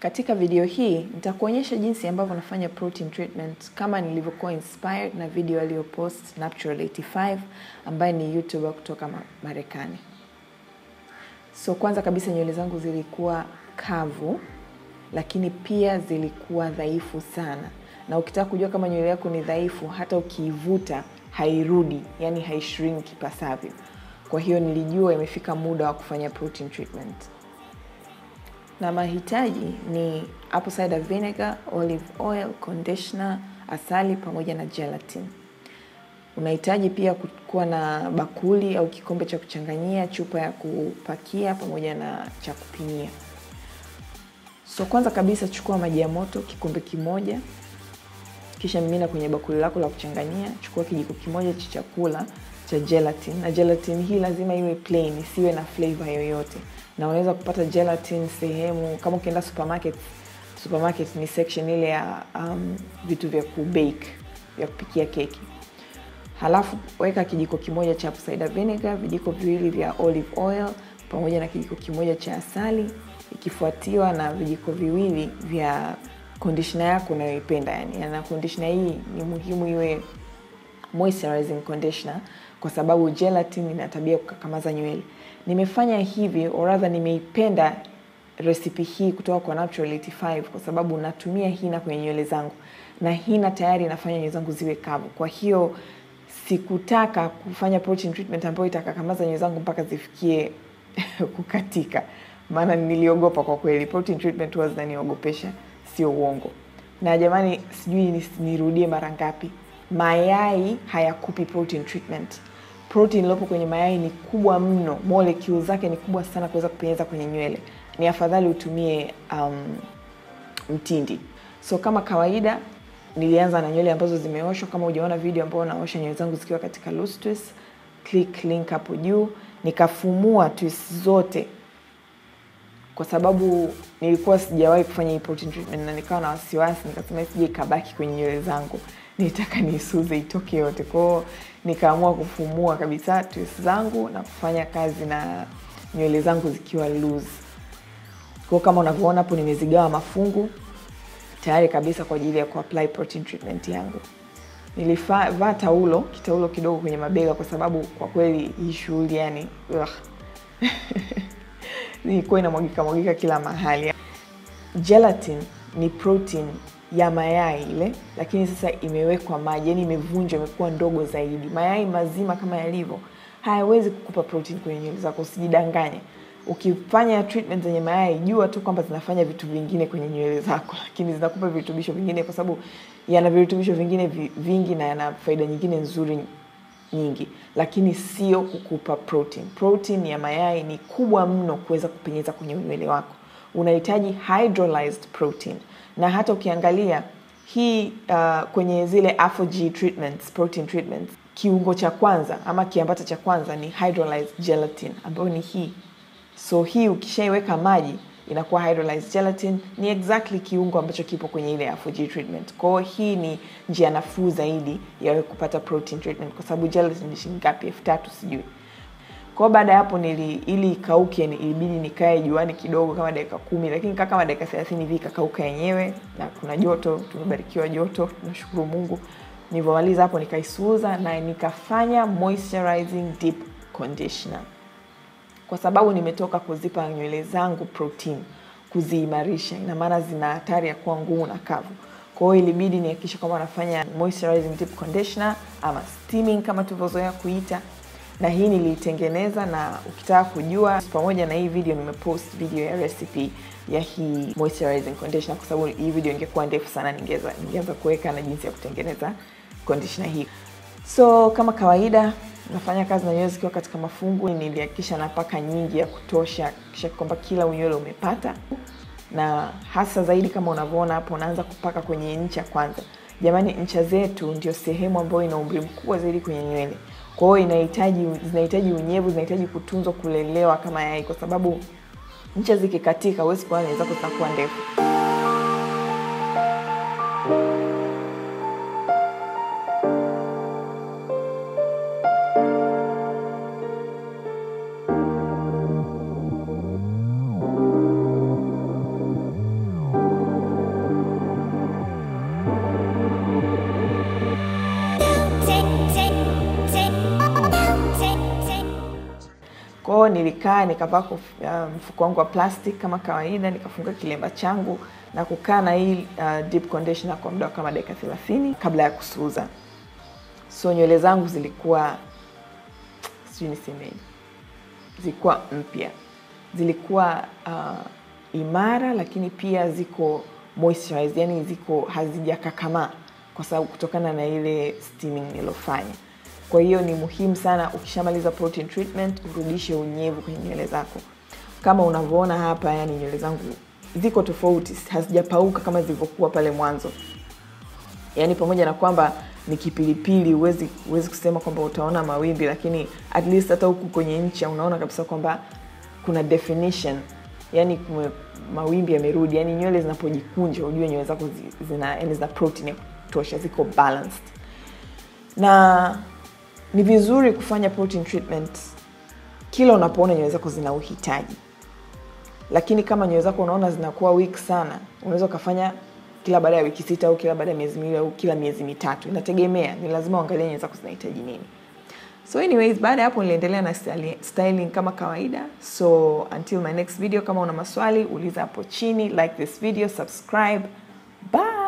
Katika video hii nitakuonyesha jinsi ambavyo nafanya protein treatment kama nilivyokuwa inspired na video aliyopost Natural 85 ambaye ni YouTuber kutoka Marekani. So kwanza kabisa nywele zangu zilikuwa kavu, lakini pia zilikuwa dhaifu sana. Na ukitaka kujua kama nywele yako ni dhaifu, hata ukiivuta hairudi, yani haishrink ipasavyo. Kwa hiyo nilijua imefika muda wa kufanya protein treatment. Na mahitaji ni apple cider vinegar, olive oil, conditioner, asali pamoja na gelatin. Unahitaji pia kuwa na bakuli au kikombe cha kuchanganyia, chupa ya kupakia pamoja na cha kupimia. So kwanza kabisa chukua maji ya moto kikombe kimoja. Kisha mimina kwenye bakuli lako la kuchanganyia, chukua kijiko kimoja cha chakula cha gelatin. Na gelatin hii lazima iwe plain, isiwe na flavor yoyote. Na unaweza kupata gelatin sehemu kama ukienda supermarket ni section ile ya vitu vya kubake, vya kupikia keki. Halafu weka kijiko kimoja cha apple cider vinegar, vijiko viwili vya olive oil pamoja na kijiko kimoja cha asali, ikifuatiwa na vijiko viwili vya conditioner yako unayoipenda yani. Na conditioner hii ni muhimu iwe moisturizing conditioner kwa sababu gelatin ina tabia kukakamaza nywele. Nimefanya hivi, or rather nimeipenda recipe hii kutoka kwa Natural 85 kwa sababu natumia hina kwenye nywele zangu. Na hina tayari inafanya nywele zangu ziwe kavu. Kwa hiyo sikutaka kufanya protein treatment ambayo itakakamaza nywele zangu mpaka zifikie kukatika. Maana niliogopa kwa kweli. Protein treatment huwa zinaniogopesha, sio uongo. Na jamani, sijui nirudie mara ngapi. Mayai hayakupi protein treatment. Protein lopo kwenye mayai ni kubwa mno. Molecule zake ni kubwa sana kuweza kupenyeza kwenye nywele. Ni afadhali utumie mtindi. So kama kawaida nilianza na nywele ambazo zimeoshwa. Kama hujaona video ambayo naosha nywele zangu zikiwa katika loose twist, click link hapo juu. Nikafumua twist zote kwa sababu nilikuwa sijawahi kufanya hii protein treatment na nikawa na wasiwasi, nikasema isije ikabaki kwenye nywele zangu. Nitaka nisuze itoke yote. Kwa hiyo nikaamua kufumua kabisa twist zangu na kufanya kazi na nywele zangu zikiwa loose. Kwa kama unavyoona hapo nimezigawa mafungu tayari kabisa kwa ajili ya kuapply protein treatment yangu. Nilivaa kitaulo kidogo kwenye mabega kwa sababu kwa kweli hii shughuli yani ilikuwa inamwagika kila mahali. Gelatin ni protein ya mayai ile, lakini sasa imewekwa maji, yani imevunjwa, imekuwa ndogo zaidi. Mayai mazima kama yalivyo hayawezi kukupa protein kwenye nywele zako, usijidanganye. Ukifanya treatment zenye mayai, jua tu kwamba zinafanya vitu vingine kwenye nywele zako, lakini zinakupa virutubisho vingine kwa sababu yana virutubisho vingine vingi na yana faida nyingine nzuri nyingi, lakini sio kukupa protein. Protein ya mayai ni kubwa mno kuweza kupenyeza kwenye nywele wako. Unahitaji hydrolyzed protein. Na hata ukiangalia hii kwenye zile AFOG treatments, protein treatments, kiungo cha kwanza ama kiambata cha kwanza ni hydrolyzed gelatin ambayo ni hii. So hii ukishaiweka maji inakuwa hydrolyzed gelatin, ni exactly kiungo ambacho kipo kwenye ile AFOG treatment. Kwa hiyo hii ni njia nafuu zaidi ya wewe kupata protein treatment kwa sababu gelatin ni shilingi ngapi? 3,000 sijui. Kwa baada ya hapo ili ikauke ilibidi nikae juani kidogo kama dakika 10, lakini kama dakika 30 hivi ikakauka yenyewe na kuna joto, tumebarikiwa joto, nashukuru Mungu. Nilipomaliza hapo nikaisuuza na nikafanya moisturizing deep conditioner. Kwa sababu nimetoka kuzipa nywele zangu protein, kuziimarisha, ina maana zina hatari ya kuwa ngumu na kavu. Kwa hiyo ilibidi nihakikishe kwamba nafanya moisturizing deep conditioner ama steaming kama tulivyozoea kuita. Na hii nilitengeneza, na ukitaka kujua pamoja na hii video nimepost video ya recipe ya hii moisturizing conditioner kwa sababu hii video ingekuwa ndefu sana, ningeweza kuweka na jinsi ya kutengeneza conditioner hii. So kama kawaida nafanya kazi na nywele zikiwa katika mafungu. Nilihakikisha napaka nyingi ya kutosha kisha kwamba kila unywele umepata. Na hasa zaidi kama unavyoona hapo naanza kupaka kwenye ncha kwanza. Jamani, ncha zetu ndio sehemu ambayo ina umri mkubwa zaidi kwenye nywele. Kwa hiyo zinahitaji unyevu, zinahitaji kutunzwa, kulelewa kama yai kwa sababu ncha zikikatika huwezi kuona nywele zako zitakuwa ndefu. So nilikaa nikavaa mfuko wangu wa plastic kama kawaida, nikafunga kilemba changu na kukaa na hii deep conditioner kwa muda kama dakika 30 kabla ya kusuza. So nywele zangu zilikuwa zilikuwa mpya. Zilikuwa imara, lakini pia ziko moisturized, yani ziko hazijakakamaa kwa sababu kutokana na ile steaming nilofanya. Kwa hiyo ni muhimu sana ukishamaliza protein treatment urudishe unyevu kwenye nywele zako. Kama unavyoona hapa, yani nywele zangu ziko tofauti, hazijapauka kama zilivyokuwa pale mwanzo. Yani pamoja na kwamba ni kipilipili, huwezi kusema kwamba utaona mawimbi, lakini at least hata huku kwenye ncha unaona kabisa kwamba kuna definition. Yani mawimbi yamerudi, yani nywele zinapojikunja ujue nywele zako zina protein ya kutosha, ziko balanced. Na ni vizuri kufanya protein treatment kila unapoona nywele zako zina uhitaji. Lakini kama nywele zako unaona zinakuwa weak sana, unaweza kufanya kila baada ya wiki 6 au kila baada ya miezi 2 au kila miezi 3. Inategemea, ni lazima uangalie nywele zako zinahitaji nini. So anyways, baada hapo niliendelea na styling kama kawaida. So until my next video, kama una maswali uliza hapo chini, like this video, subscribe. Bye.